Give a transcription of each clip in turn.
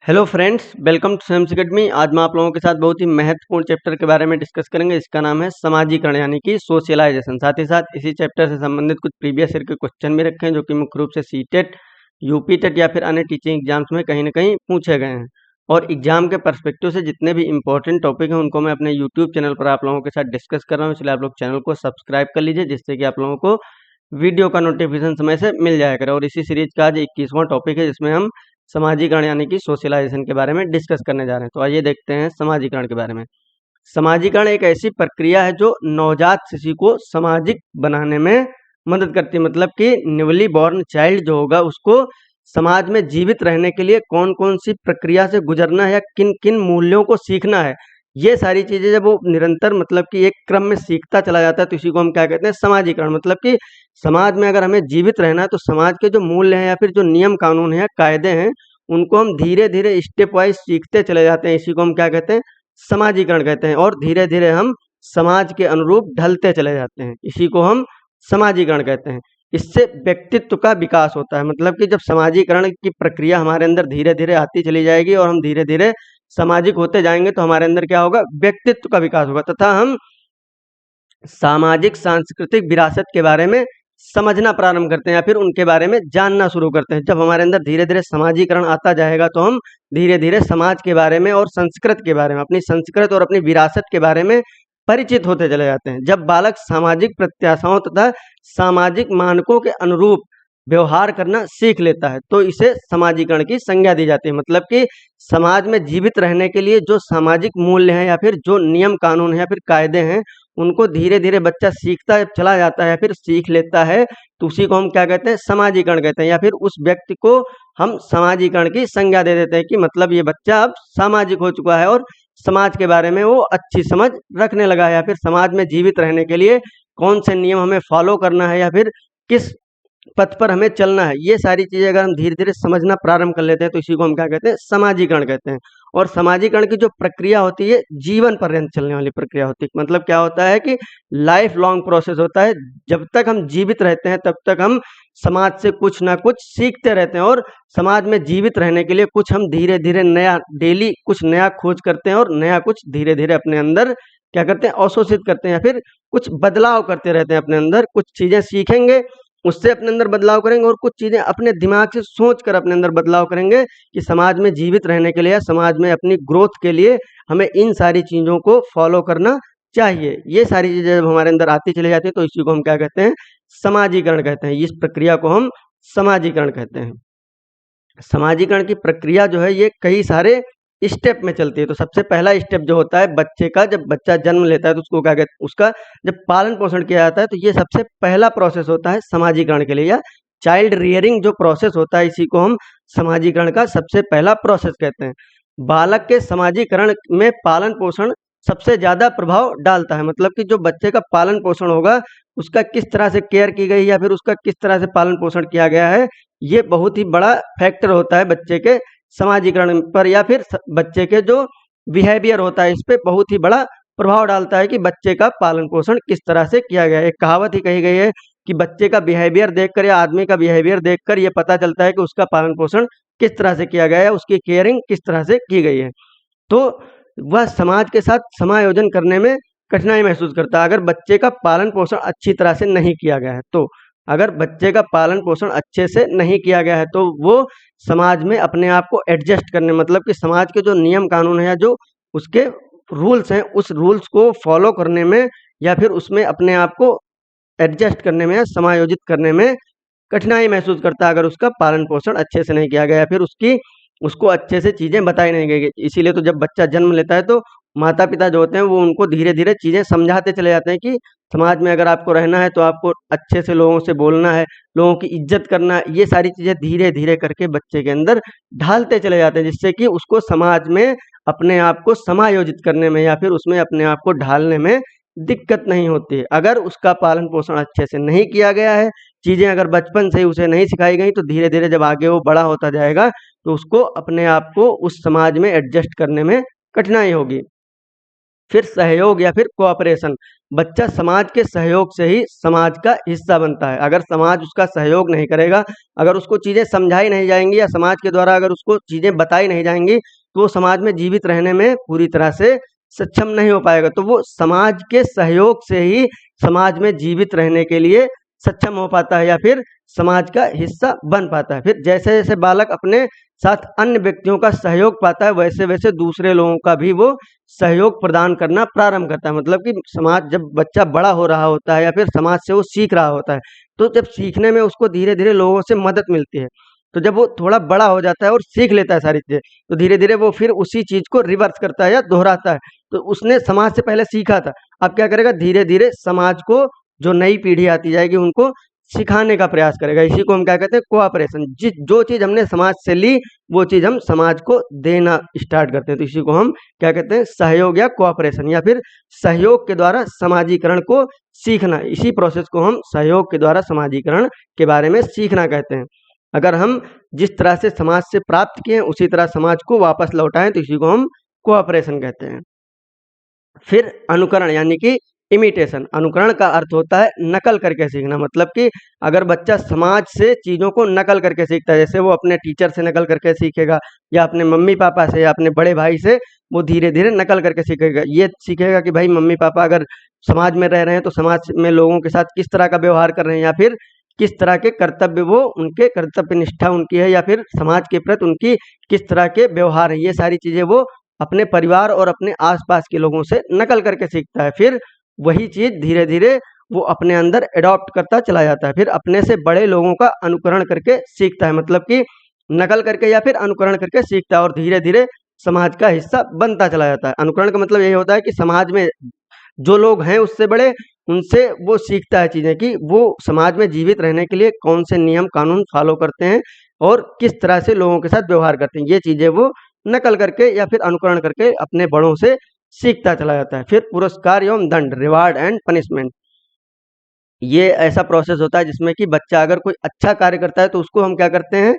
Hello friends, welcome to Sam's academy. आज मैं आप लोगों के साथ बहुत ही महत्वपूर्ण चैप्टर के बारे में डिस्कस करेंगे। इसका नाम है समाजीकरण यानी कि सोशलाइजेशन। साथ ही साथ इसी चैप्टर से संबंधित कुछ प्रीवियस ईयर के क्वेश्चन भी रखे हैं जो कि मुख्य रूप से सीटेट, यूपीटेट या फिर अन्य टीचिंग एग्जाम्स में कहीं ना कहीं पूछे गए हैं। और एग्जाम के पर्सपेक्टिव से जितने भी इंपॉर्टेंट टॉपिक हैं उनको मैं अपने यूट्यूब चैनल पर आप लोगों के साथ डिस्कस कर रहा हूँ, इसलिए आप लोग चैनल को सब्सक्राइब कर लीजिए जिससे कि आप लोगों को वीडियो का नोटिफिकेशन समय से मिल जाया करे। और इसी सीरीज का आज 21वां टॉपिक है जिसमें हम समाजीकरण यानी कि सोशलाइजेशन के बारे में डिस्कस करने जा रहे हैं। तो आइए देखते हैं समाजीकरण के बारे में। समाजीकरण एक ऐसी प्रक्रिया है जो नवजात शिशु को सामाजिक बनाने में मदद करती है। मतलब कि न्यूली बॉर्न चाइल्ड जो होगा उसको समाज में जीवित रहने के लिए कौन कौन सी प्रक्रिया से गुजरना है या किन किन मूल्यों को सीखना है, ये सारी चीजें जब वो निरंतर मतलब कि एक क्रम में सीखता चला जाता है तो इसी को हम क्या कहते हैं, समाजीकरण। मतलब कि समाज में अगर हमें जीवित रहना है तो समाज के जो मूल्य हैं या फिर जो नियम कानून है या कायदे हैं उनको हम धीरे धीरे स्टेप वाइज सीखते चले जाते हैं। इसी को हम क्या कहते हैं, समाजीकरण कहते हैं। और धीरे धीरे हम समाज के अनुरूप ढलते चले जाते हैं, इसी को हम समाजीकरण कहते हैं। इससे व्यक्तित्व का विकास होता है। मतलब कि जब समाजीकरण की प्रक्रिया हमारे अंदर धीरे धीरे आती चली जाएगी और हम धीरे धीरे सामाजिक होते जाएंगे तो हमारे अंदर क्या होगा, व्यक्तित्व का विकास होगा तथा हम सामाजिक सांस्कृतिक विरासत के बारे में समझना प्रारंभ करते हैं या फिर उनके बारे में जानना शुरू करते हैं। जब हमारे अंदर धीरे धीरे समाजीकरण आता जाएगा तो हम धीरे धीरे समाज के बारे में और संस्कृत के बारे में, अपनी संस्कृत और अपनी विरासत के बारे में परिचित होते चले जाते हैं। जब बालक सामाजिक प्रत्याशाओं तथा सामाजिक मानकों के अनुरूप व्यवहार करना सीख लेता है तो इसे समाजीकरण की संज्ञा दी जाती है। मतलब कि समाज में जीवित रहने के लिए जो सामाजिक मूल्य हैं या फिर जो नियम कानून है या फिर कायदे हैं उनको धीरे धीरे बच्चा सीखता चला जाता है या फिर सीख लेता है तो उसी को हम क्या कहते हैं, समाजीकरण कहते हैं। या फिर उस व्यक्ति को हम समाजीकरण की संज्ञा दे देते हैं कि मतलब ये बच्चा अब सामाजिक हो चुका है और समाज के बारे में वो अच्छी समझ रखने लगा है। या फिर समाज में जीवित रहने के लिए कौन से नियम हमें फॉलो करना है या फिर किस पथ पर हमें चलना है, ये सारी चीजें अगर हम धीरे धीरे समझना प्रारंभ कर लेते हैं तो इसी को हम क्या कहते हैं, समाजीकरण कहते हैं। और समाजीकरण की जो प्रक्रिया होती है जीवन पर्यंत चलने वाली प्रक्रिया होती है। मतलब क्या होता है कि लाइफ लॉन्ग प्रोसेस होता है। जब तक हम जीवित रहते हैं तब तक हम समाज से कुछ ना कुछ सीखते रहते हैं और समाज में जीवित रहने के लिए कुछ हम धीरे धीरे नया डेली कुछ नया खोज करते हैं और नया कुछ धीरे धीरे अपने अंदर क्या करते हैं, अवशोषित करते हैं या फिर कुछ बदलाव करते रहते हैं अपने अंदर। कुछ चीजें सीखेंगे उससे अपने अंदर बदलाव करेंगे और कुछ चीजें अपने दिमाग से सोच कर अपने अंदर बदलाव करेंगे कि समाज में जीवित रहने के लिए या समाज में अपनी ग्रोथ के लिए हमें इन सारी चीजों को फॉलो करना चाहिए। ये सारी चीजें जब हमारे अंदर आती चली जाती है तो इसी को हम क्या कहते हैं, समाजीकरण कहते हैं। इस प्रक्रिया को हम समाजीकरण कहते हैं। समाजीकरण की प्रक्रिया जो है ये कई सारे स्टेप में चलती है। तो सबसे पहला स्टेप जो होता है बच्चे का, जब बच्चा जन्म लेता है तो उसको क्या कहते हैं, उसका जब पालन पोषण किया जाता है तो ये सबसे पहला प्रोसेस होता है समाजीकरण के लिए, या चाइल्ड रियरिंग जो प्रोसेस होता है इसी को हम समाजीकरण का सबसे पहला प्रोसेस कहते हैं। बालक के समाजीकरण में पालन पोषण सबसे ज्यादा प्रभाव डालता है। मतलब कि जो बच्चे का पालन पोषण होगा उसका किस तरह से केयर की गई या फिर उसका किस तरह से पालन पोषण किया गया है, ये बहुत ही बड़ा फैक्टर होता है बच्चे के समाजीकरण पर। या फिर बच्चे के जो बिहेवियर होता है इस पे बहुत ही बड़ा प्रभाव डालता है कि बच्चे का पालन पोषण किस तरह से किया गया है। एक कहावत ही कही गई है कि बच्चे का बिहेवियर देखकर या आदमी का बिहेवियर देखकर ये पता चलता है कि उसका पालन पोषण किस तरह से किया गया है, उसकी केयरिंग किस तरह से की गई है। तो वह समाज के साथ समायोजन करने में कठिनाई महसूस करता है अगर बच्चे का पालन पोषण अच्छी तरह से नहीं किया गया है। तो अगर बच्चे का पालन पोषण अच्छे से नहीं किया गया है तो वो समाज में अपने आप को एडजस्ट करने, मतलब कि समाज के जो नियम कानून है या जो उसके रूल्स हैं उस रूल्स को फॉलो करने में या फिर उसमें अपने आप को एडजस्ट करने में या समायोजित करने में कठिनाई महसूस करता है अगर उसका पालन पोषण अच्छे से नहीं किया गया, फिर उसको अच्छे से चीजें बताई नहीं गई। इसीलिए तो जब बच्चा जन्म लेता है तो माता पिता जो होते हैं वो उनको धीरे धीरे चीजें समझाते चले जाते हैं कि समाज में अगर आपको रहना है तो आपको अच्छे से लोगों से बोलना है, लोगों की इज्जत करना है। ये सारी चीजें धीरे धीरे करके बच्चे के अंदर ढालते चले जाते हैं जिससे कि उसको समाज में अपने आप को समायोजित करने में या फिर उसमें अपने आप को ढालने में दिक्कत नहीं होती है। अगर उसका पालन पोषण अच्छे से नहीं किया गया है, चीजें अगर बचपन से ही उसे नहीं सिखाई गई तो धीरे धीरे जब आगे वो बड़ा होता जाएगा तो उसको अपने आप को उस समाज में एडजस्ट करने में कठिनाई होगी। फिर सहयोग या फिर कोऑपरेशन, बच्चा समाज के सहयोग से ही समाज का हिस्सा बनता है। अगर समाज उसका सहयोग नहीं करेगा, अगर उसको चीज़ें समझाई नहीं जाएंगी या समाज के द्वारा अगर उसको चीज़ें बताई नहीं जाएंगी, तो वो समाज में जीवित रहने में पूरी तरह से सक्षम नहीं हो पाएगा। तो वो समाज के सहयोग से ही समाज में जीवित रहने के लिए सक्षम हो पाता है या फिर समाज का हिस्सा बन पाता है। फिर जैसे जैसे बालक अपने साथ अन्य व्यक्तियों का सहयोग पाता है, वैसे वैसे दूसरे लोगों का भी वो सहयोग प्रदान करना प्रारंभ करता है। मतलब कि समाज, जब बच्चा बड़ा हो रहा होता है या फिर समाज से वो सीख रहा होता है, तो जब सीखने में उसको धीरे धीरे लोगों से मदद मिलती है, तो जब वो थोड़ा बड़ा हो जाता है और सीख लेता है सारी चीज़ें, तो धीरे धीरे वो फिर उसी चीज़ को रिवर्स करता है या दोहराता है। तो उसने समाज से पहले सीखा था, अब क्या करेगा, धीरे धीरे समाज को, जो नई पीढ़ी आती जाएगी उनको सिखाने का प्रयास करेगा। इसी को हम क्या कहते हैं, कोऑपरेशन। जो चीज़ हमने समाज से ली, वो चीज़ हम समाज को देना स्टार्ट करते हैं। तो इसी को हम क्या कहते हैं, सहयोग या कोऑपरेशन, या फिर सहयोग के द्वारा समाजीकरण को सीखना। इसी प्रोसेस को हम सहयोग के द्वारा समाजीकरण के बारे में सीखना कहते हैं। अगर हम जिस तरह से समाज से प्राप्त किए उसी तरह समाज को वापस लौटाएं, तो इसी को हम कोऑपरेशन कहते हैं। फिर अनुकरण यानी कि इमिटेशन। अनुकरण का अर्थ होता है नकल करके सीखना। मतलब कि अगर बच्चा समाज से चीज़ों को नकल करके सीखता है, जैसे वो अपने टीचर से नकल करके सीखेगा या अपने मम्मी पापा से या अपने बड़े भाई से, वो धीरे धीरे नकल करके सीखेगा। ये सीखेगा कि भाई मम्मी पापा अगर समाज में रह रहे हैं तो समाज में लोगों के साथ किस तरह का व्यवहार कर रहे हैं, या फिर किस तरह के कर्तव्य, वो उनके कर्तव्य निष्ठा उनकी है, या फिर समाज के प्रति उनकी किस तरह के व्यवहार है। ये सारी चीज़ें वो अपने परिवार और अपने आसपास के लोगों से नकल करके सीखता है। फिर वही चीज़ धीरे धीरे वो अपने अंदर एडॉप्ट करता चला जाता है। फिर अपने से बड़े लोगों का अनुकरण करके सीखता है। मतलब कि नकल करके या फिर अनुकरण करके सीखता है और धीरे धीरे समाज का हिस्सा बनता चला जाता है। अनुकरण का मतलब यही होता है कि समाज में जो लोग हैं उससे बड़े, उनसे वो सीखता है चीज़ें, कि वो समाज में जीवित रहने के लिए कौन से नियम कानून फॉलो करते हैं और किस तरह से लोगों के साथ व्यवहार करते हैं। ये चीज़ें वो नकल करके या फिर अनुकरण करके अपने बड़ों से सीखता चला जाता है। फिर पुरस्कार एवं दंड, रिवार्ड एंड पनिशमेंट, ये ऐसा प्रोसेस होता है जिसमें कि बच्चा अगर कोई अच्छा कार्य करता है तो उसको हम क्या करते हैं,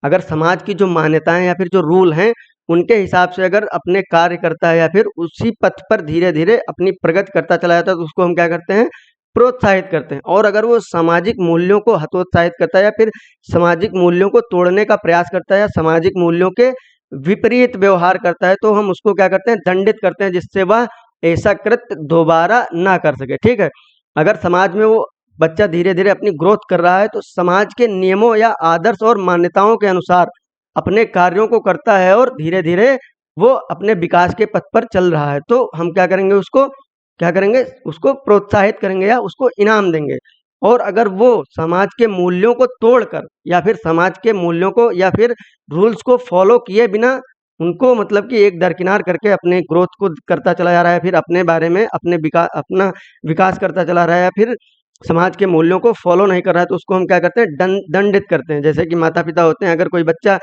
अगर समाज की जो मान्यताएं या फिर जो रूल हैं उनके हिसाब से अगर अपने कार्य करता है या फिर उसी पथ पर धीरे धीरे अपनी प्रगति करता चला जाता है, तो उसको हम क्या करते हैं, प्रोत्साहित करते हैं। और अगर वो सामाजिक मूल्यों को हतोत्साहित करता है या फिर सामाजिक मूल्यों को तोड़ने का प्रयास करता है या सामाजिक मूल्यों के विपरीत व्यवहार करता है, तो हम उसको क्या करते हैं, दंडित करते हैं, जिससे वह ऐसा कृत्य दोबारा ना कर सके। ठीक है। अगर समाज में वो बच्चा धीरे धीरे अपनी ग्रोथ कर रहा है, तो समाज के नियमों या आदर्श और मान्यताओं के अनुसार अपने कार्यों को करता है और धीरे धीरे वो अपने विकास के पथ पर चल रहा है, तो हम क्या करेंगे, उसको क्या करेंगे, उसको प्रोत्साहित करेंगे या उसको इनाम देंगे। और अगर वो समाज के मूल्यों को तोड़कर या फिर समाज के मूल्यों को या फिर रूल्स को फॉलो किए बिना उनको मतलब कि एक दरकिनार करके अपने ग्रोथ को करता चला जा रहा है, फिर अपने बारे में अपना विकास करता चला रहा है, या फिर समाज के मूल्यों को फॉलो नहीं कर रहा है, तो उसको हम क्या करते हैं, दंडित करते हैं। जैसे कि माता पिता होते हैं, अगर कोई बच्चा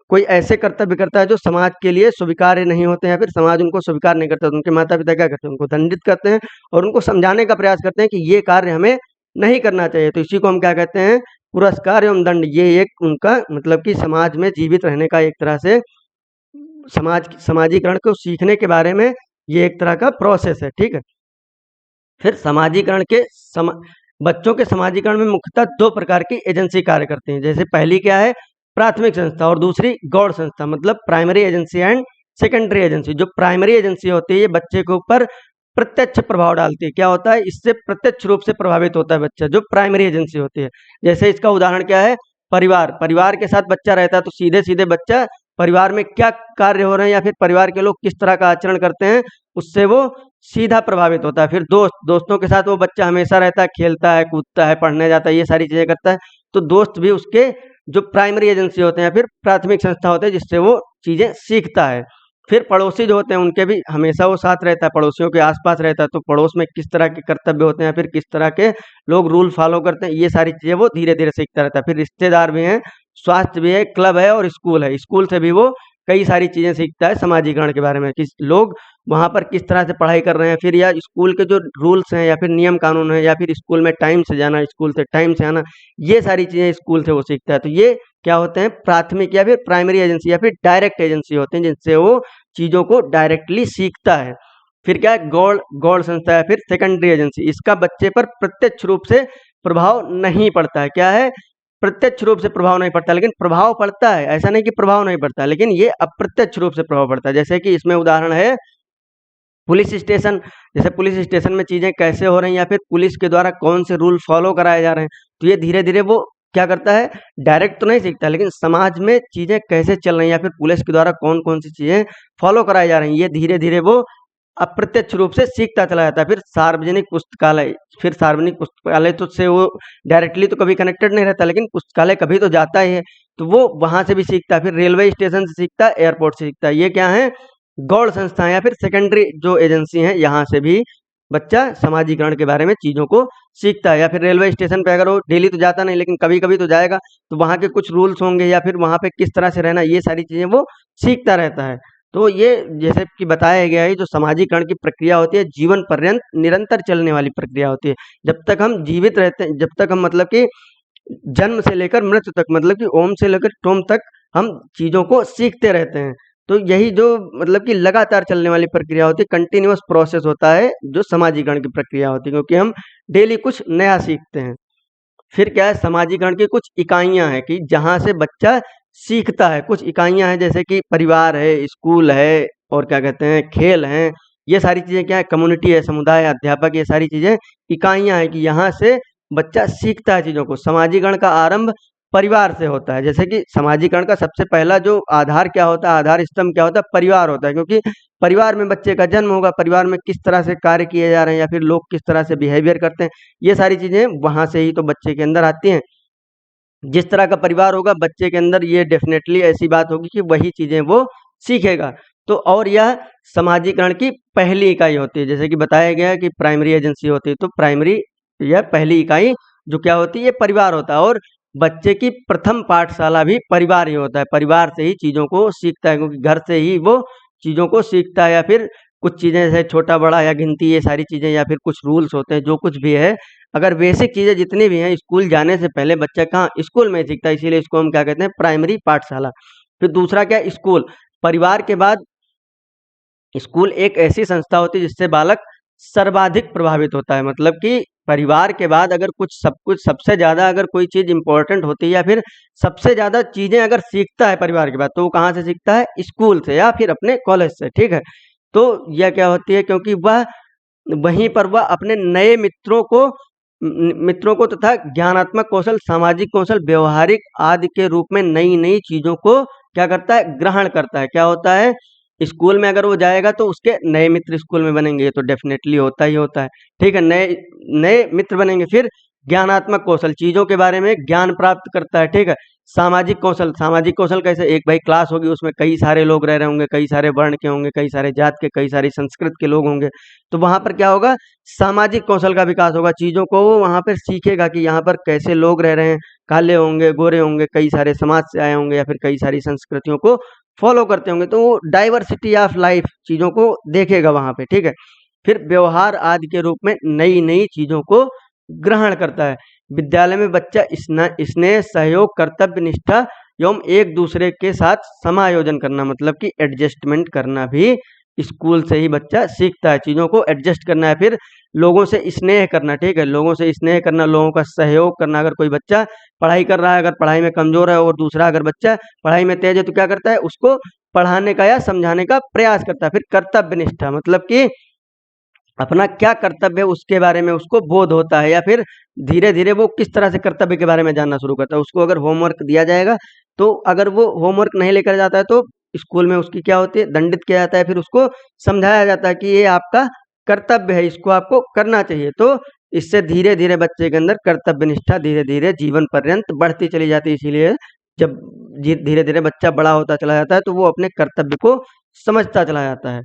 कोई ऐसे कर्तव्य करता है जो समाज के लिए स्वीकार्य नहीं होते हैं या फिर समाज उनको स्वीकार नहीं करता, तो उनके माता पिता क्या करते हैं, उनको दंडित करते हैं और उनको समझाने का प्रयास करते हैं कि ये कार्य हमें नहीं करना चाहिए। तो इसी को हम क्या कहते हैं, पुरस्कार एवं दंड। ये एक उनका मतलब कि समाज में जीवित रहने का एक तरह से समाजीकरण को सीखने के बारे में ये एक तरह का प्रोसेस है। ठीक है। फिर समाजीकरण के बच्चों के समाजीकरण में मुख्यतः दो प्रकार की एजेंसी कार्य करती हैं। जैसे पहली क्या है, प्राथमिक संस्था, और दूसरी गौड़ संस्था, मतलब primary agency and secondary agency. जो प्राइमरी एजेंसी होती है ये बच्चे के ऊपर प्रत्यक्ष प्रभाव डालती है। क्या होता है, इससे प्रत्यक्ष रूप से प्रभावित होता है बच्चा, जो प्राइमरी एजेंसी होती है। जैसे इसका उदाहरण क्या है, परिवार के साथ बच्चा रहता है, तो सीधे सीधे बच्चा परिवार में क्या कार्य हो रहे हैं या फिर परिवार के लोग किस तरह का आचरण करते हैं, उससे वो सीधा प्रभावित होता है। फिर दोस्तों के साथ वो बच्चा हमेशा रहता है, खेलता है, कूदता है, पढ़ने जाता है, ये सारी चीजें करता है, तो दोस्त भी उसके जो प्राइमरी एजेंसी होते हैं, फिर प्राथमिक संस्था होते हैं, जिससे वो चीजें सीखता है। फिर पड़ोसी जो होते हैं उनके भी हमेशा वो साथ रहता है, पड़ोसियों के आसपास रहता है, तो पड़ोस में किस तरह के कर्तव्य होते हैं, फिर किस तरह के लोग रूल फॉलो करते हैं, ये सारी चीजें वो धीरे धीरे सीखता रहता है। फिर रिश्तेदार भी हैं, स्वास्थ्य भी है, क्लब है और स्कूल है। स्कूल से भी वो कई सारी चीजें सीखता है समाजीकरण के बारे में, कि लोग वहाँ पर किस तरह से पढ़ाई कर रहे हैं, फिर या स्कूल के जो रूल्स हैं या फिर नियम कानून है, या फिर स्कूल में टाइम से जाना, स्कूल से टाइम से आना, ये सारी चीजें स्कूल से वो सीखता है। तो ये क्या होते हैं, प्राथमिक या फिर प्राइमरी एजेंसी या फिर डायरेक्ट एजेंसी होते हैं, जिनसे वो चीजों को डायरेक्टली सीखता है। फिर क्या है, गौड़ गौड़ संस्था है, फिर सेकेंडरी एजेंसी, इसका बच्चे पर प्रत्यक्ष रूप से प्रभाव नहीं पड़ता है। क्या है, प्रत्यक्ष रूप से प्रभाव नहीं पड़ता, लेकिन प्रभाव पड़ता है, ऐसा नहीं कि प्रभाव नहीं पड़ता, लेकिन ये अप्रत्यक्ष रूप से प्रभाव पड़ता है। जैसे कि इसमें उदाहरण है पुलिस स्टेशन, जैसे पुलिस स्टेशन में चीजें कैसे हो रही हैं या फिर पुलिस के द्वारा कौन से रूल फॉलो कराए जा रहे हैं, तो ये धीरे धीरे वो क्या करता है, डायरेक्ट तो नहीं सीखता, लेकिन समाज में चीजें कैसे चल रही हैं या फिर पुलिस के द्वारा कौन कौन सी चीजें फॉलो कराई जा रही हैं, ये धीरे धीरे वो अप्रत्यक्ष रूप से सीखता चला जाता है। फिर सार्वजनिक पुस्तकालय तो से वो डायरेक्टली तो कभी कनेक्टेड नहीं रहता, लेकिन पुस्तकालय कभी तो जाता ही है, तो वो वहां से भी सीखता है। फिर रेलवे स्टेशन से सीखता है, एयरपोर्ट से सीखता है। ये क्या है, गौड़ संस्थाएं या फिर सेकेंडरी जो एजेंसी हैं, यहाँ से भी बच्चा समाजीकरण के बारे में चीजों को सीखता है। या फिर रेलवे स्टेशन पे अगर वो डेली तो जाता नहीं, लेकिन कभी कभी तो जाएगा, तो वहाँ के कुछ रूल्स होंगे या फिर वहाँ पे किस तरह से रहना, ये सारी चीजें वो सीखता रहता है। तो ये जैसे कि बताया गया है, जो समाजीकरण की प्रक्रिया होती है जीवन पर्यंत निरंतर चलने वाली प्रक्रिया होती है। जब तक हम जीवित रहते हैं, जब तक हम मतलब कि जन्म से लेकर मृत्यु तक, मतलब कि ओम से लेकर टोम तक हम चीजों को सीखते रहते हैं। तो यही जो मतलब कि लगातार चलने वाली प्रक्रिया होती है, कंटिन्यूअस प्रोसेस होता है जो समाजीकरण की प्रक्रिया होती है, क्योंकि हम डेली कुछ नया सीखते हैं। फिर क्या है, समाजीकरण की कुछ इकाइयां हैं कि जहां से बच्चा सीखता है। कुछ इकाइयां हैं जैसे कि परिवार है, स्कूल है, और क्या कहते हैं, खेल हैं। ये सारी चीजें क्या है, कम्युनिटी है, समुदाय, अध्यापक, ये सारी चीजें इकाइयां हैं कि यहाँ से बच्चा सीखता है चीजों को। समाजीकरण का आरंभ परिवार से होता है। जैसे कि समाजीकरण का सबसे पहला जो आधार क्या होता है, आधार स्तंभ क्या होता है, परिवार होता है, क्योंकि परिवार में बच्चे का जन्म होगा, परिवार में किस तरह से कार्य किए जा रहे हैं या फिर लोग किस तरह से बिहेवियर करते हैं, ये सारी चीजें वहां से ही तो बच्चे के अंदर आती हैं। जिस तरह का परिवार होगा बच्चे के अंदर, ये डेफिनेटली ऐसी बात होगी कि वही चीजें वो सीखेगा। तो और यह समाजीकरण की पहली इकाई होती है। जैसे कि बताया गया है कि प्राइमरी एजेंसी होती है, तो प्राइमरी या पहली इकाई जो क्या होती है, ये परिवार होता है। और बच्चे की प्रथम पाठशाला भी परिवार ही होता है। परिवार से ही चीजों को सीखता है, क्योंकि घर से ही वो चीजों को सीखता है। या फिर कुछ चीजें जैसे छोटा बड़ा या गिनती, ये सारी चीजें, या फिर कुछ रूल्स होते हैं, जो कुछ भी है, अगर बेसिक चीजें जितनी भी हैं, स्कूल जाने से पहले बच्चा कहाँ, स्कूल में सीखता है। इसीलिए इसको हम क्या कहते हैं, प्राइमरी पाठशाला। फिर दूसरा क्या है, स्कूल। परिवार के बाद स्कूल एक ऐसी संस्था होती है जिससे बालक सर्वाधिक प्रभावित होता है। मतलब कि परिवार के बाद अगर कुछ सबसे ज्यादा अगर कोई चीज इंपॉर्टेंट होती है या फिर सबसे ज्यादा चीजें अगर सीखता है परिवार के बाद, तो वो कहाँ से सीखता है, स्कूल से या फिर अपने कॉलेज से। ठीक है, तो यह क्या होती है, क्योंकि वह वहीं पर वह अपने नए मित्रों को तथा ज्ञानात्मक कौशल, सामाजिक कौशल, व्यवहारिक आदि के रूप में नई नई चीजों को क्या करता है, ग्रहण करता है। क्या होता है, स्कूल में अगर वो जाएगा तो उसके नए मित्र स्कूल में बनेंगे, ये तो डेफिनेटली होता ही होता है। ठीक है, नए नए मित्र बनेंगे। फिर ज्ञानात्मक कौशल, चीजों के बारे में ज्ञान प्राप्त करता है। ठीक है, सामाजिक कौशल कैसे, एक भाई क्लास होगी, उसमें कई सारे लोग रह रहे होंगे, कई सारे वर्ण के होंगे, कई सारे जात के, कई सारी संस्कृत के लोग होंगे, तो वहां पर क्या होगा, सामाजिक कौशल का विकास होगा। चीजों को वो वहां पर सीखेगा कि यहाँ पर कैसे लोग रह रहे हैं, काले होंगे, गोरे होंगे, कई सारे समाज से आए होंगे, या फिर कई सारी संस्कृतियों को फॉलो करते होंगे, तो वो डाइवर्सिटी ऑफ लाइफ चीजों को देखेगा वहां पे। ठीक है, फिर व्यवहार आदि के रूप में नई नई चीजों को ग्रहण करता है। विद्यालय में बच्चा स्नेह, सहयोग, कर्तव्य निष्ठा एवं एक दूसरे के साथ समायोजन करना, मतलब कि एडजस्टमेंट करना भी स्कूल से ही बच्चा सीखता है। चीजों को एडजस्ट करना है, फिर लोगों से स्नेह करना। ठीक है, लोगों से स्नेह करना, लोगों का सहयोग करना। अगर कोई बच्चा पढ़ाई कर रहा है, अगर पढ़ाई में कमजोर है, और दूसरा अगर बच्चा पढ़ाई में तेज है, तो क्या करता है, उसको पढ़ाने का या समझाने का प्रयास करता है। फिर कर्तव्य निष्ठा, मतलब कि अपना क्या कर्तव्य है उसके बारे में उसको बोध होता है, या फिर धीरे धीरे वो किस तरह से कर्तव्य के बारे में जानना शुरू करता है। उसको अगर होमवर्क दिया जाएगा, तो अगर वो होमवर्क नहीं लेकर जाता है, तो स्कूल में उसकी क्या होती है, दंडित किया जाता है। फिर उसको समझाया जाता है कि ये आपका कर्तव्य है, इसको आपको करना चाहिए। तो इससे धीरे धीरे बच्चे के अंदर कर्तव्य निष्ठा धीरे धीरे जीवन पर्यंत बढ़ती चली जाती है। इसीलिए जब धीरे धीरे बच्चा बड़ा होता चला जाता है, तो वो अपने कर्तव्य को समझता चला जाता है।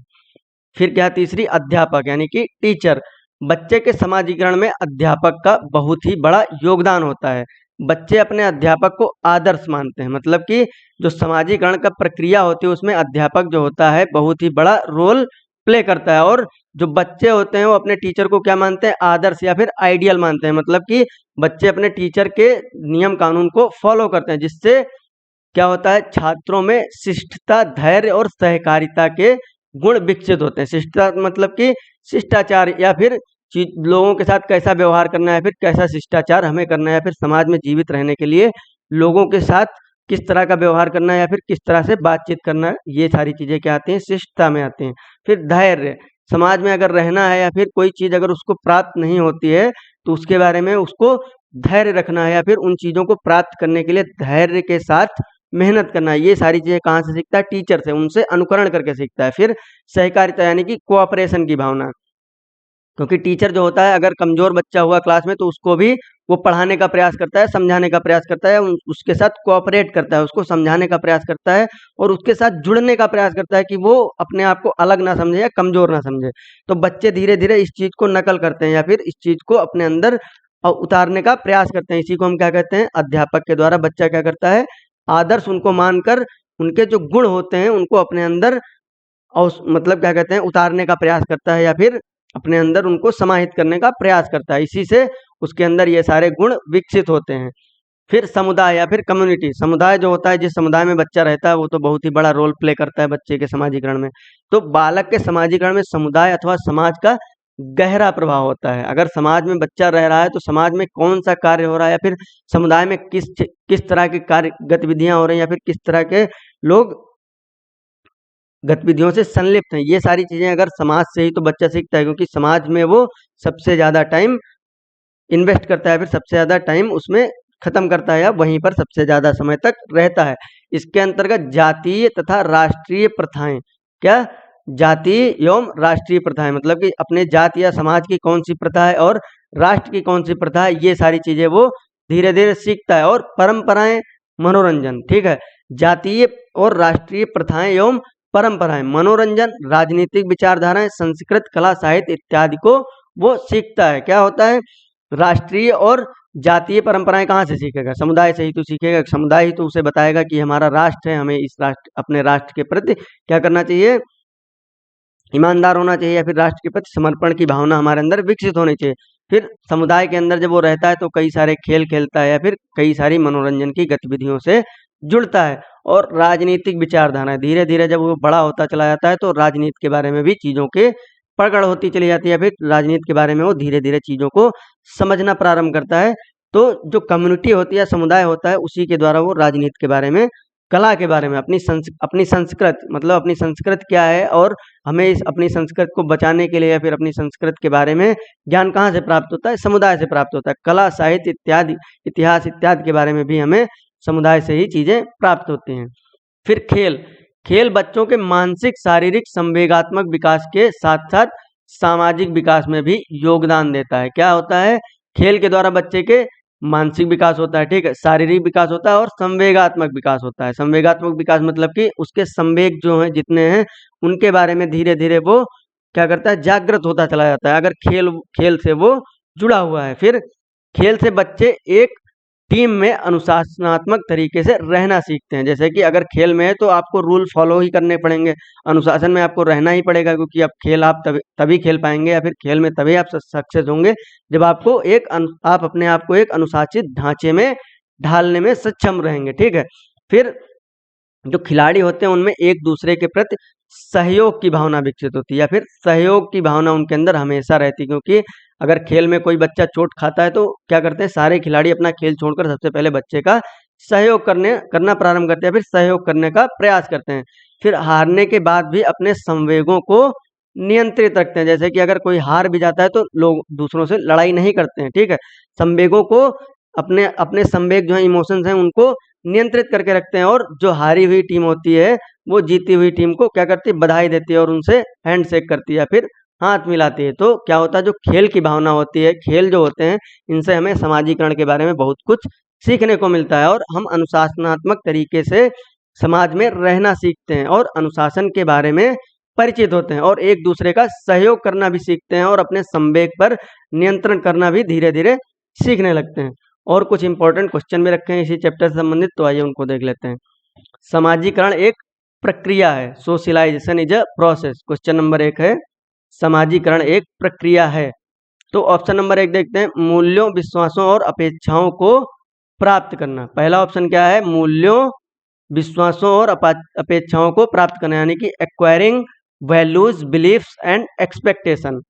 फिर क्या, तीसरी, अध्यापक यानी कि टीचर। बच्चे के समाजीकरण में अध्यापक का बहुत ही बड़ा योगदान होता है। बच्चे अपने अध्यापक को आदर्श मानते हैं, मतलब कि जो समाजीकरण का प्रक्रिया होती है उसमें अध्यापक जो होता है बहुत ही बड़ा रोल प्ले करता है। और जो बच्चे होते हैं वो अपने टीचर को क्या मानते हैं, आदर्श या फिर आइडियल मानते हैं। मतलब कि बच्चे अपने टीचर के नियम कानून को फॉलो करते हैं, जिससे क्या होता है, छात्रों में शिष्टता, धैर्य और सहकारिता के गुण विकसित होते हैं। शिष्टता मतलब कि शिष्टाचार, या फिर लोगों के साथ कैसा व्यवहार करना है, फिर कैसा शिष्टाचार हमें करना है, या फिर समाज में जीवित रहने के लिए लोगों के साथ किस तरह का व्यवहार करना है, या फिर किस तरह से बातचीत करना है, ये सारी चीजें क्या आती हैं, शिष्टता में आती हैं। फिर धैर्य, समाज में अगर रहना है या फिर कोई चीज अगर उसको प्राप्त नहीं होती है तो उसके बारे में उसको धैर्य रखना है, या फिर उन चीजों को प्राप्त करने के लिए धैर्य के साथ मेहनत करना है। ये सारी चीजें कहाँ से सीखता है, टीचर से, उनसे अनुकरण करके सीखता है। फिर सहकारिता यानी कि कोऑपरेशन की भावना, क्योंकि टीचर जो होता है अगर कमजोर बच्चा हुआ क्लास में तो उसको भी वो पढ़ाने का प्रयास करता है, समझाने का प्रयास करता है, उसके साथ कोऑपरेट करता है, उसको समझाने का प्रयास करता है और उसके साथ जुड़ने का प्रयास करता है कि वो अपने आप को अलग ना समझे या कमजोर ना समझे। तो बच्चे धीरे धीरे इस चीज को नकल करते हैं या फिर इस चीज को अपने अंदर उतारने का प्रयास करते हैं। इसी को हम क्या कहते हैं, अध्यापक के द्वारा बच्चा क्या करता है, आदर्श उनको मानकर उनके जो गुण होते हैं उनको अपने अंदर मतलब क्या कहते हैं, उतारने का प्रयास करता है या फिर अपने अंदर उनको समाहित करने का प्रयास करता है। इसी से उसके अंदर ये सारे गुण विकसित होते हैं। फिर समुदाय या फिर कम्युनिटी, समुदाय जो होता है, जिस समुदाय में बच्चा रहता है वो तो बहुत ही बड़ा रोल प्ले करता है बच्चे के समाजीकरण में। तो बालक के समाजीकरण में समुदाय अथवा समाज का गहरा प्रभाव होता है। अगर समाज में बच्चा रह रहा है तो समाज में कौन सा कार्य हो रहा है, या फिर समुदाय में किस तरह के कार्य गतिविधियां हो रही हैं, या फिर किस तरह के लोग गतिविधियों से संलिप्त हैं, ये सारी चीजें अगर समाज से ही तो बच्चा सीखता है, क्योंकि समाज में वो सबसे ज्यादा टाइम इन्वेस्ट करता है, फिर सबसे ज्यादा टाइम उसमें खत्म करता है या वहीं पर सबसे ज्यादा समय तक रहता है। इसके अंतर्गत जातीय तथा राष्ट्रीय प्रथाएं, क्या, जातीय एवं राष्ट्रीय प्रथाएं मतलब कि अपने जाति या समाज की कौन सी प्रथा है और राष्ट्र की कौन सी प्रथा है, ये सारी चीजें वो धीरे धीरे सीखता है। और परंपराएं, मनोरंजन, ठीक है, जातीय और राष्ट्रीय प्रथाएं एवं परंपराएं, मनोरंजन, राजनीतिक विचारधाराएं, संस्कृत, कला, साहित्य इत्यादि को वो सीखता है। क्या होता है, राष्ट्रीय और जातीय परंपराएं कहाँ से सीखेगा, समुदाय से ही तो सीखेगा। समुदाय ही तो उसे बताएगा कि हमारा राष्ट्र है, हमें इस राष्ट्र, अपने राष्ट्र के प्रति क्या करना चाहिए, ईमानदार होना चाहिए, या फिर राष्ट्र के प्रति समर्पण की भावना हमारे अंदर विकसित होनी चाहिए। फिर समुदाय के अंदर जब वो रहता है तो कई सारे खेल खेलता है या फिर कई सारी मनोरंजन की गतिविधियों से जुड़ता है। और राजनीतिक विचारधारा, धीरे धीरे जब वो बड़ा होता चला जाता है तो राजनीति के बारे में भी चीजों के पकड़ होती चली जाती है, फिर राजनीति के बारे में वो धीरे धीरे चीजों को समझना प्रारंभ करता है। तो जो कम्युनिटी होती है, समुदाय होता है, उसी के द्वारा वो राजनीति के बारे में, कला के बारे में, अपनी संस्कृत मतलब अपनी संस्कृत क्या है और हमें इस अपनी संस्कृत को बचाने के लिए या फिर अपनी संस्कृत के बारे में ज्ञान कहाँ से प्राप्त होता है, समुदाय से प्राप्त होता है। कला, साहित्य इत्यादि, इतिहास इत्यादि के बारे में भी हमें समुदाय से ही चीजें प्राप्त होती हैं। फिर खेल, खेल बच्चों के मानसिक, शारीरिक, संवेगात्मक विकास के साथ साथ सामाजिक विकास में भी योगदान देता है। क्या होता है, खेल के द्वारा बच्चे के मानसिक विकास होता है, ठीक है, शारीरिक विकास होता है और संवेगात्मक विकास होता है। संवेगात्मक विकास मतलब कि उसके संवेग जो हैं जितने हैं उनके बारे में धीरे धीरे वो क्या करता है, जागृत होता चला जाता है, अगर खेल से वो जुड़ा हुआ है। फिर खेल से बच्चे एक टीम में अनुशासनात्मक तरीके से रहना सीखते हैं। जैसे कि अगर खेल में है तो आपको रूल फॉलो ही करने पड़ेंगे, अनुशासन में आपको रहना ही पड़ेगा, क्योंकि अब खेल आप तभी खेल पाएंगे या फिर खेल में तभी आप सक्सेस होंगे जब आपको आप अपने आप को एक अनुशासित ढांचे में ढालने में सक्षम रहेंगे, ठीक है। फिर जो खिलाड़ी होते हैं उनमें एक दूसरे के प्रति सहयोग की भावना विकसित होती है, या फिर सहयोग की भावना उनके अंदर हमेशा रहती है, क्योंकि अगर खेल में कोई बच्चा चोट खाता है तो क्या करते हैं, सारे खिलाड़ी अपना खेल छोड़कर सबसे पहले बच्चे का सहयोग करना प्रारंभ करते हैं, फिर सहयोग करने का प्रयास करते हैं। फिर हारने के बाद भी अपने संवेगों को नियंत्रित रखते हैं। जैसे कि अगर कोई हार भी जाता है तो लोग दूसरों से लड़ाई नहीं करते हैं, ठीक है, संवेगों को अपने अपने संवेग जो है, इमोशंस हैं, उनको नियंत्रित करके रखते हैं। और जो हारी हुई टीम होती है वो जीती हुई टीम को क्या करती है, बधाई देती है और उनसे हैंड शेक करती है, फिर हाथ मिलाती है। तो क्या होता है, जो खेल की भावना होती है, खेल जो होते हैं, इनसे हमें समाजीकरण के बारे में बहुत कुछ सीखने को मिलता है और हम अनुशासनात्मक तरीके से समाज में रहना सीखते हैं और अनुशासन के बारे में परिचित होते हैं और एक दूसरे का सहयोग करना भी सीखते हैं और अपने संवेग पर नियंत्रण करना भी धीरे धीरे सीखने लगते हैं। और कुछ इंपॉर्टेंट क्वेश्चन भी रखे हैं इसी चैप्टर से संबंधित, तो आइए उनको देख लेते हैं। समाजीकरण एक प्रक्रिया है, socialisation is a process. Question number 1 है, समाजीकरण एक प्रक्रिया है। तो ऑप्शन नंबर 1 देखते हैं, मूल्यों, विश्वासों और अपेक्षाओं को प्राप्त करना। पहला ऑप्शन क्या है, मूल्यों, विश्वासों और अपेक्षाओं को प्राप्त करना, यानी कि acquiring values, beliefs and expectation.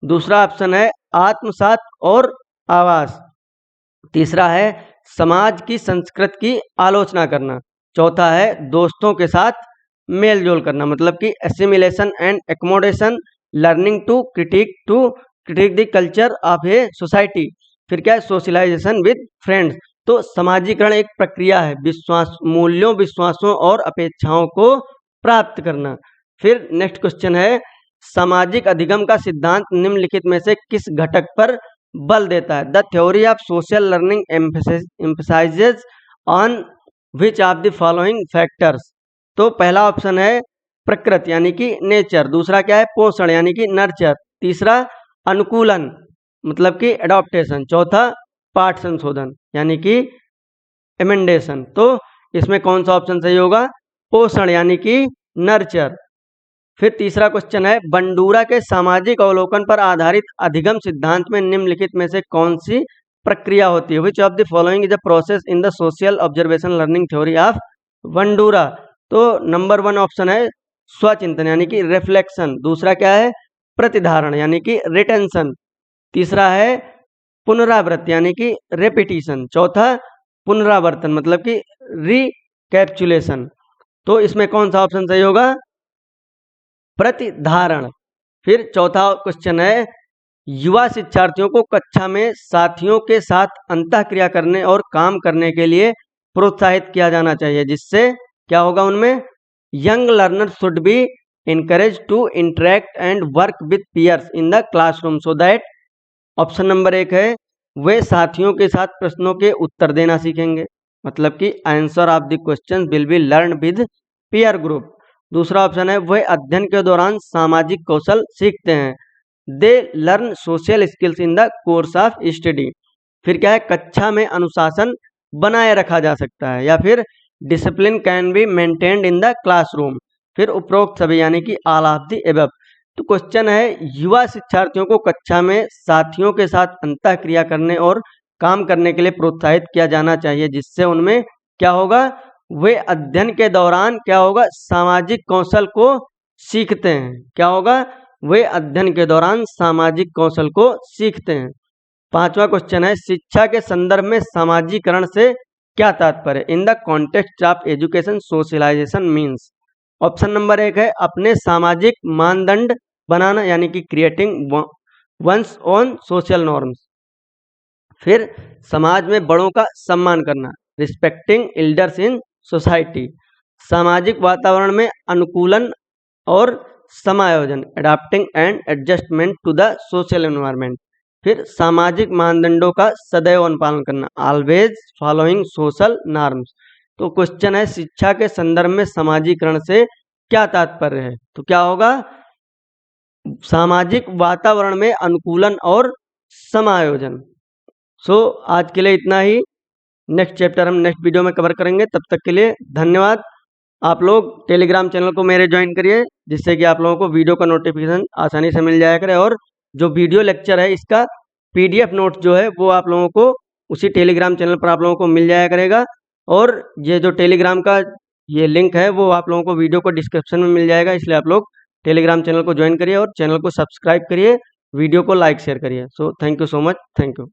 दूसरा ऑप्शन है आत्मसात और आवास। तीसरा है समाज की संस्कृति की आलोचना करना। चौथा है दोस्तों के साथ मेल जोल करना, मतलब कि assimilation and accommodation, learning to critique the culture of a society. फिर क्या है सोशलाइजेशन विद फ्रेंड्स। तो समाजीकरण एक प्रक्रिया है विश्वास, मूल्यों, विश्वासों और अपेक्षाओं को प्राप्त करना। फिर नेक्स्ट क्वेश्चन है सामाजिक अधिगम का सिद्धांत निम्नलिखित में से किस घटक पर बल देता है? The theory of social learning emphasises on which of the following factors. तो पहला ऑप्शन है प्रकृति यानी कि नेचर। दूसरा क्या है पोषण यानी कि नर्चर। तीसरा अनुकूलन मतलब कि एडॉप्टेशन। चौथा पाठ संशोधन यानी कि एमेंडेशन। तो इसमें कौन सा ऑप्शन सही होगा? पोषण यानी कि नर्चर। फिर तीसरा क्वेश्चन है बंडूरा के सामाजिक अवलोकन पर आधारित अधिगम सिद्धांत में निम्नलिखित में से कौन सी प्रक्रिया होती है? Which of the following is a process in the social observation learning theory of Bandura. तो नंबर 1 ऑप्शन है स्वचिंतन यानी कि रिफ्लेक्शन। दूसरा क्या है प्रतिधारण यानी कि रिटेंशन। तीसरा है पुनरावृत्ति यानी कि रेपिटिशन। चौथा पुनरावर्तन मतलब कि रिकैप्चुलेशन। तो इसमें कौन सा ऑप्शन सही होगा? प्रतिधारण। फिर चौथा क्वेश्चन है युवा शिक्षार्थियों को कक्षा में साथियों के साथ अंतःक्रिया करने और काम करने के लिए प्रोत्साहित किया जाना चाहिए, जिससे क्या होगा उनमें? Young learner should be encouraged to interact and work with peers in the classroom so that. Option number 1 है वे साथियों के साथ प्रश्नों के उत्तर देना सीखेंगे, मतलब कि answer of the question will be learn with peer group. दूसरा ऑप्शन है वे अध्ययन के दौरान सामाजिक कौशल सीखते हैं, they learn social skills in the course of study. फिर क्या है कक्षा में अनुशासन बनाए रखा जा सकता है, या फिर discipline can be maintained in the classroom. फिर उपरोक्त सभी यानी कि ऑल ऑफ द एबव। तो क्वेश्चन है युवा शिक्षार्थियों को कक्षा में साथियों के साथ अंतःक्रिया करने और काम करने के लिए प्रोत्साहित किया जाना चाहिए, जिससे उनमें क्या होगा? वे अध्ययन के दौरान क्या होगा? सामाजिक कौशल को सीखते हैं। क्या होगा? वे अध्ययन के दौरान सामाजिक कौशल को सीखते हैं। पांचवा क्वेश्चन है शिक्षा के संदर्भ में सामाजिकरण से क्या तात्पर्य? In the context of education socialisation means. Option number 1 है अपने सामाजिक मानदंड बनाना यानी कि creating ones on social norms. फिर समाज में बड़ों का सम्मान करना, रिस्पेक्टिंग एल्डर्स इन सोसाइटी। सामाजिक वातावरण में अनुकूलन और समायोजन, adopting and adjustment to the social environment. फिर सामाजिक मानदंडों का सदैव अनुपालन करना, ऑलवेज फॉलोइंग सोशल नॉर्म्स। तो क्वेश्चन है शिक्षा के संदर्भ में सामाजिकरण से क्या तात्पर्य है? तो क्या होगा? सामाजिक वातावरण में अनुकूलन और समायोजन। सो आज के लिए इतना ही। नेक्स्ट चैप्टर हम नेक्स्ट वीडियो में कवर करेंगे। तब तक के लिए धन्यवाद। आप लोग टेलीग्राम चैनल को मेरे ज्वाइन करिए, जिससे कि आप लोगों को वीडियो का नोटिफिकेशन आसानी से मिल जाया करे, और जो वीडियो लेक्चर है इसका PDF नोट जो है वो आप लोगों को उसी टेलीग्राम चैनल पर आप लोगों को मिल जाया करेगा। और ये जो टेलीग्राम का ये लिंक है वो आप लोगों को वीडियो को डिस्क्रिप्शन में मिल जाएगा, इसलिए आप लोग टेलीग्राम चैनल को ज्वाइन करिए और चैनल को सब्सक्राइब करिए, वीडियो को लाइक शेयर करिए। So thank you so much, thank you.